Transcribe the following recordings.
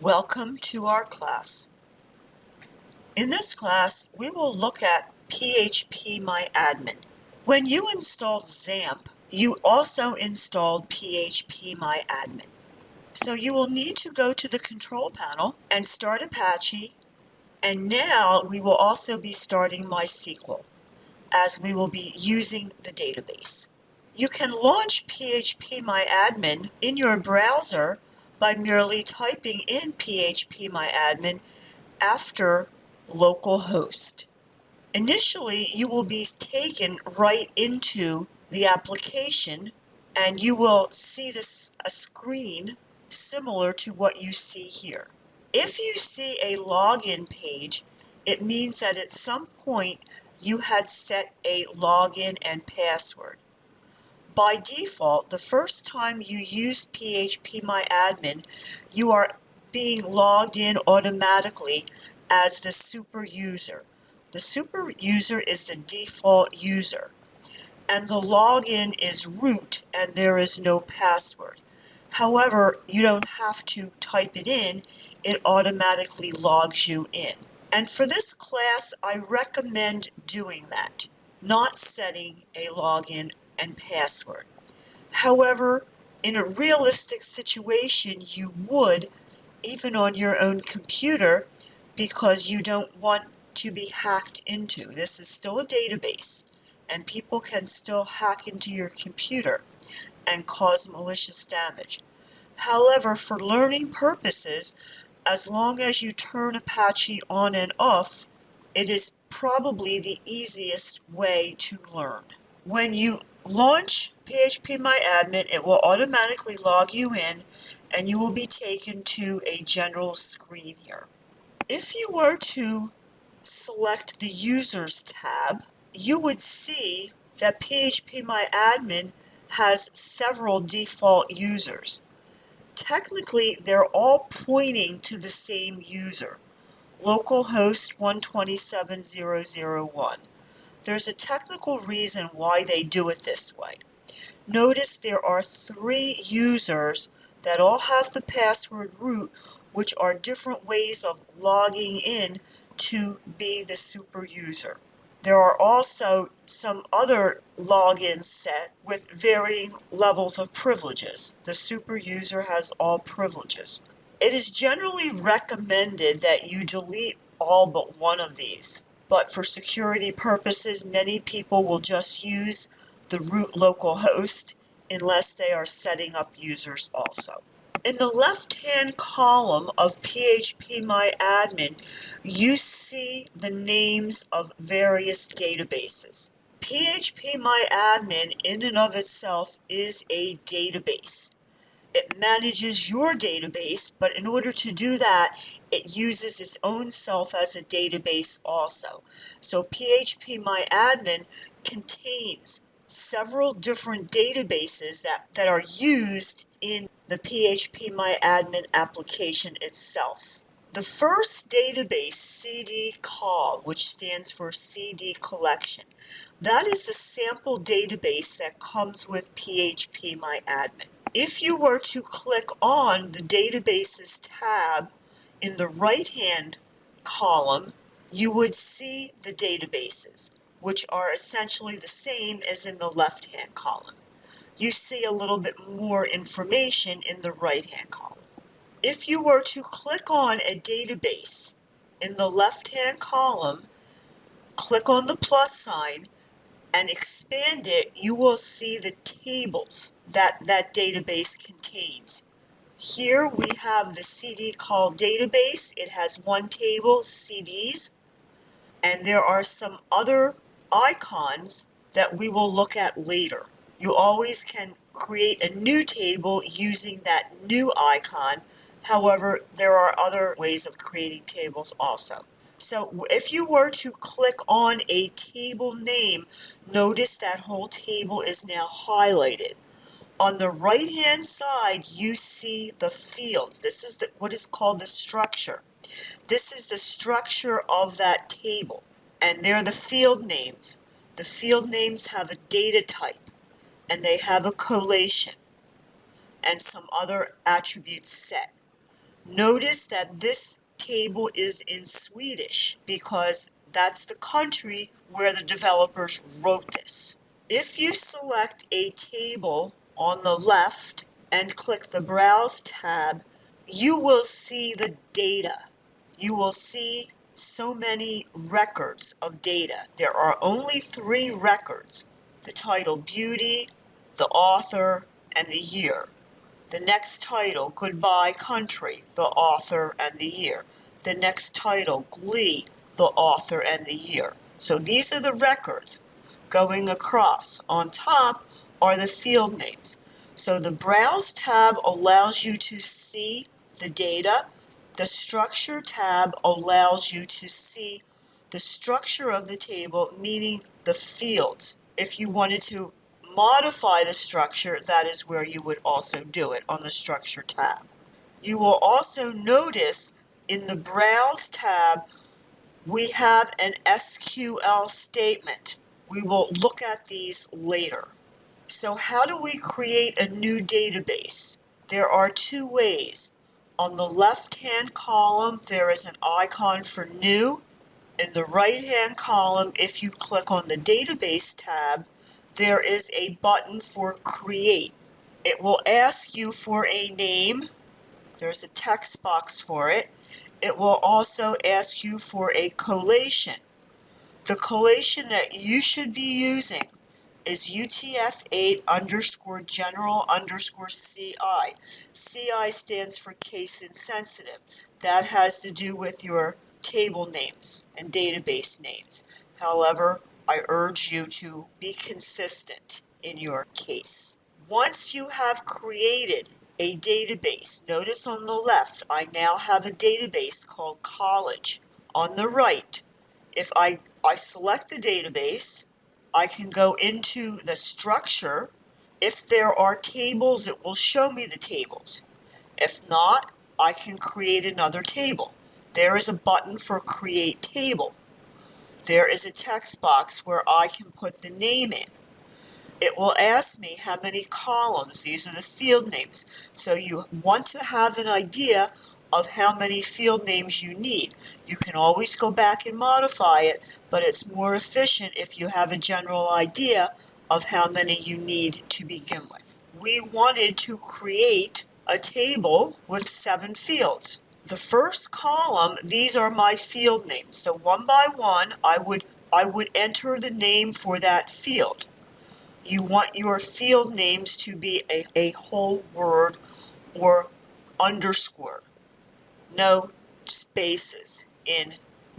Welcome to our class. In this class, we will look at phpMyAdmin. When you installed XAMPP, you also installed phpMyAdmin. So you will need to go to the control panel and start Apache, and now we will also be starting MySQL, as we will be using the database. You can launch phpMyAdmin in your browser by merely typing in phpMyAdmin after localhost. Initially, you will be taken right into the application and you will see a screen similar to what you see here. If you see a login page, it means that at some point you had set a login and password. By default, the first time you use phpMyAdmin, you are being logged in automatically as the super user. The super user is the default user, and the login is root and there is no password. However, you don't have to type it in, it automatically logs you in. And for this class, I recommend doing that, not setting a login and password. However, in a realistic situation, you would, even on your own computer, because you don't want to be hacked into. This is still a database, and people can still hack into your computer and cause malicious damage. However, for learning purposes, as long as you turn Apache on and off, it is probably the easiest way to learn. When you launch phpMyAdmin, it will automatically log you in and you will be taken to a general screen here. If you were to select the Users tab, you would see that phpMyAdmin has several default users. Technically, they're all pointing to the same user, localhost 127.0.0.1. There's a technical reason why they do it this way. Notice there are 3 users that all have the password root, which are different ways of logging in to be the super user. There are also some other logins set with varying levels of privileges. The super user has all privileges. It is generally recommended that you delete all but one of these, but for security purposes, many people will just use the root localhost unless they are setting up users also. In the left-hand column of phpMyAdmin, you see the names of various databases. phpMyAdmin in and of itself is a database. It manages your database, but in order to do that, it uses its own self as a database also. So phpMyAdmin contains several different databases that are used in the phpMyAdmin application itself. The first database, cd-col, which stands for CD collection, that is the sample database that comes with phpMyAdmin. If you were to click on the Databases tab in the right-hand column, you would see the databases, which are essentially the same as in the left-hand column. You see a little bit more information in the right-hand column. If you were to click on a database in the left-hand column, click on the plus sign, and expand it, you will see the tables that database contains. Here we have the cd-col database. It has one table, CDs, and there are some other icons that we will look at later. You always can create a new table using that new icon. However, there are other ways of creating tables also. So if you were to click on a table name, notice that whole table is now highlighted. On the right-hand side, you see the fields. This is what is called the structure. This is the structure of that table, and they're the field names. The field names have a data type, and they have a collation, and some other attributes set. Notice that this table is in Swedish because that's the country where the developers wrote this. If you select a table on the left and click the Browse tab, you will see the data. You will see so many records of data. There are only 3 records: the title Beauty, the author, and the year. The next title, Goodbye Country, the author and the year. The next title, Glee, the author and the year. So these are the records going across. On top are the field names. So the Browse tab allows you to see the data. The Structure tab allows you to see the structure of the table, meaning the fields. If you wanted to modify the structure, that is where you would also do it, on the Structure tab. You will also notice in the Browse tab, we have an SQL statement. We will look at these later. So how do we create a new database? There are 2 ways. On the left-hand column, there is an icon for New. In the right-hand column, if you click on the Database tab, there is a button for Create. It will ask you for a name. There's a text box for it. It will also ask you for a collation. The collation that you should be using is UTF-8 _ general _ CI. CI stands for case insensitive. That has to do with your table names and database names. However, I urge you to be consistent in your case. Once you have created a database, notice on the left, I now have a database called College. On the right, if I select the database, I can go into the structure. If there are tables, it will show me the tables. If not, I can create another table. There is a button for Create Table. There is a text box where I can put the name in. It will ask me how many columns. These are the field names. So you want to have an idea of how many field names you need. You can always go back and modify it, but it's more efficient if you have a general idea of how many you need to begin with. We wanted to create a table with 7 fields. The first column, these are my field names. So one by one, I would enter the name for that field. You want your field names to be a whole word or underscore. No spaces in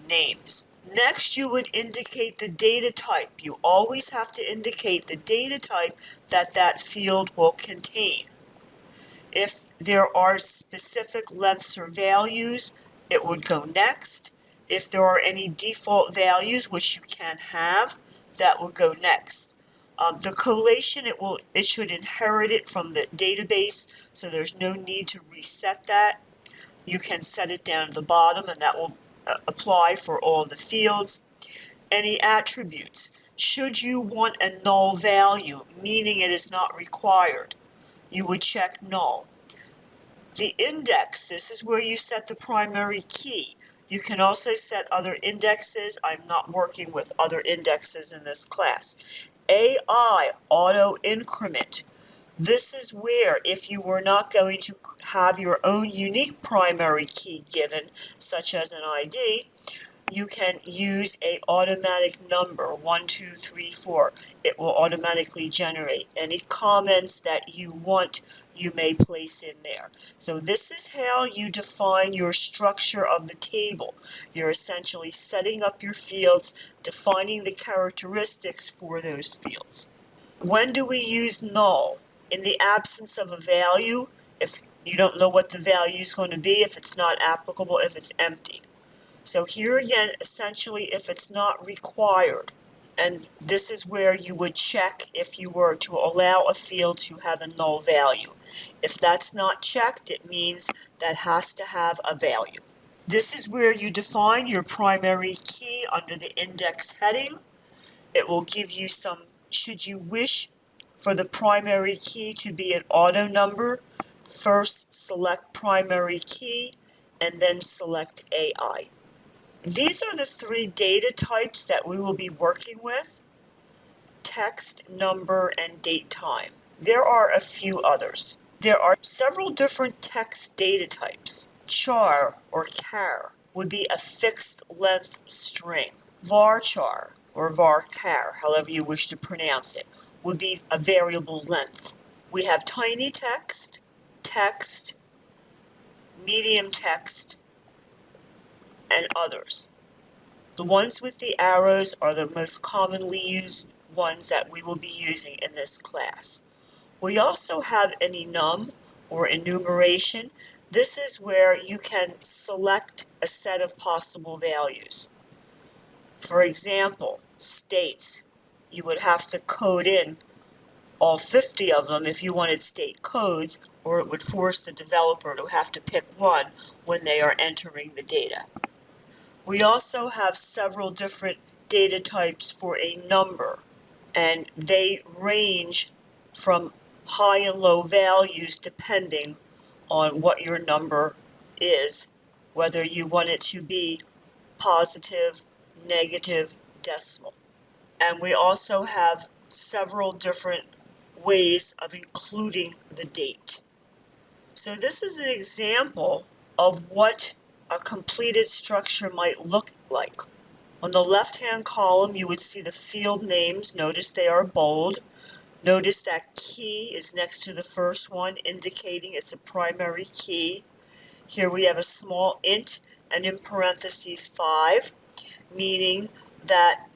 names. Next, you would indicate the data type. You always have to indicate the data type that that field will contain. If there are specific lengths or values, it would go next. If there are any default values, which you can have, that will go next. The collation, it should inherit it from the database, so there's no need to reset that. You can set it down at the bottom, and that will apply for all the fields. Any attributes. Should you want a null value, meaning it is not required, you would check null. The index, this is where you set the primary key. You can also set other indexes. I'm not working with other indexes in this class. AI, auto increment. This is where, if you were not going to have your own unique primary key given, such as an ID, you can use an automatic number, 1, 2, 3, 4. It will automatically generate. Any comments that you want, you may place in there. So this is how you define your structure of the table. You're essentially setting up your fields, defining the characteristics for those fields. When do we use null? In the absence of a value, if you don't know what the value is going to be, if it's not applicable, if it's empty. So here again, essentially, if it's not required, and this is where you would check if you were to allow a field to have a null value. If that's not checked, it means that has to have a value. This is where you define your primary key under the index heading. It will give you some, should you wish for the primary key to be an auto number, First, select primary key, and then select AI. These are the three data types that we will be working with: text, number, and date time. There are a few others. There are several different text data types. Char or char would be a fixed length string. Varchar or varchar, however you wish to pronounce it, would be a variable length. We have tiny text, text, medium text, and others. The ones with the arrows are the most commonly used ones that we will be using in this class. We also have an enum or enumeration. This is where you can select a set of possible values. For example, states. You would have to code in all 50 of them if you wanted state codes, or it would force the developer to have to pick one when they are entering the data. We also have several different data types for a number, and they range from high and low values depending on what your number is, whether you want it to be positive, negative, decimal. And we also have several different ways of including the date. So this is an example of what a completed structure might look like. On the left-hand column, you would see the field names. Notice they are bold. Notice that key is next to the first one, indicating it's a primary key. Here we have a small int and in parentheses 5, meaning that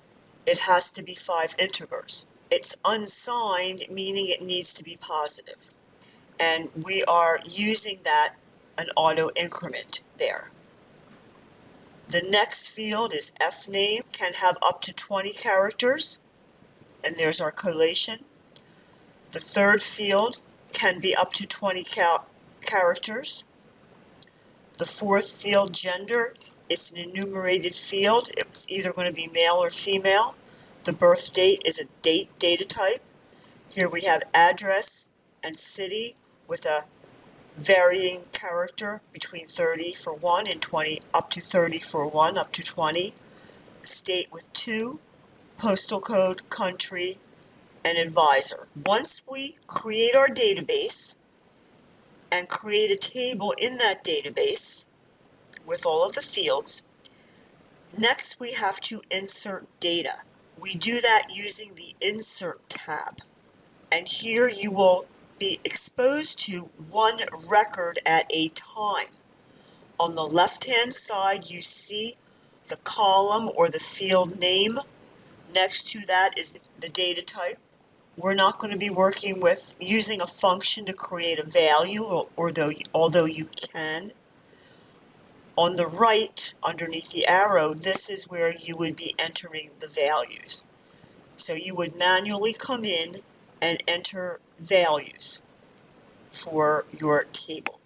it has to be 5 integers. It's unsigned, meaning it needs to be positive. And we are using that an auto increment there. The next field is fname, can have up to 20 characters, and there's our collation. The third field can be up to 20 characters. The fourth field, gender, it's an enumerated field. It's either going to be male or female. The birth date is a date data type. Here we have address and city with a varying character between 30 for 1 and 20, up to 30 for 1, up to 20. State with 2, postal code, country, and advisor. Once we create our database and create a table in that database with all of the fields, next we have to insert data. We do that using the Insert tab. And here you will be exposed to one record at a time. On the left-hand side, you see the column or the field name. Next to that is the data type. We're not going to be working with using a function to create a value, although you can. On the right, underneath the arrow, this is where you would be entering the values. So you would manually come in and enter values for your table.